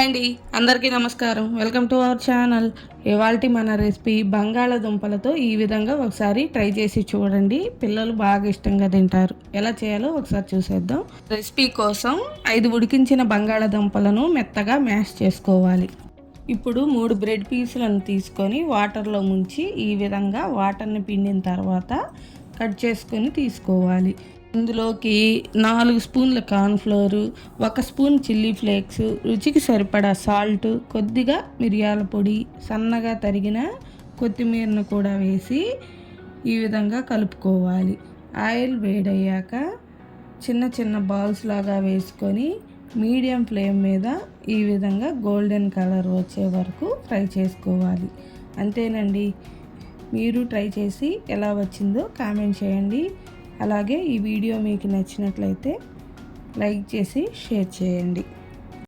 అండి, అందరికీ నమస్కారం. Welcome to our channel. ఇవాల్టి మన రెసిపీ బంగాళదుంపలతో ఈ విధంగా ఒకసారి ట్రై చేసి చూడండి. పిల్లలు బాగా ఇష్టంగా తింటారు. ఎలా చేయాలో ఒకసారి చూసేద్దాం. రెసిపీ కోసం 5 ఉడికించిన బంగాళదుంపలను మెత్తగా మ్యాష్ చేసుకోవాలి. ఇప్పుడు 3 బ్రెడ్ పీసులను తీసుకొని వాటర్లో ముంచి ఈ విధంగా వాటర్ని పిండిన తర్వాత కట్ చేసుకొని తీసుకోవాలి. ఇందులోకి 4 స్పూన్ల కార్న్ఫ్లోరు, 1 స్పూన్ చిల్లీ ఫ్లేక్స్, రుచికి సరిపడా సాల్ట్, కొద్దిగా మిరియాల పొడి, సన్నగా తరిగిన కొత్తిమీరను కూడా వేసి ఈ విధంగా కలుపుకోవాలి. ఆయిల్ వేడయ్యాక చిన్న చిన్న బాల్స్ లాగా వేసుకొని మీడియం ఫ్లేమ్ మీద ఈ విధంగా గోల్డెన్ కలర్ వచ్చే వరకు ఫ్రై చేసుకోవాలి. అంతేనండి. మీరు ట్రై చేసి ఎలా వచ్చిందో కామెంట్ చేయండి. అలాగే ఈ వీడియో మీకు నచ్చినట్లయితే లైక్ చేసి షేర్ చేయండి.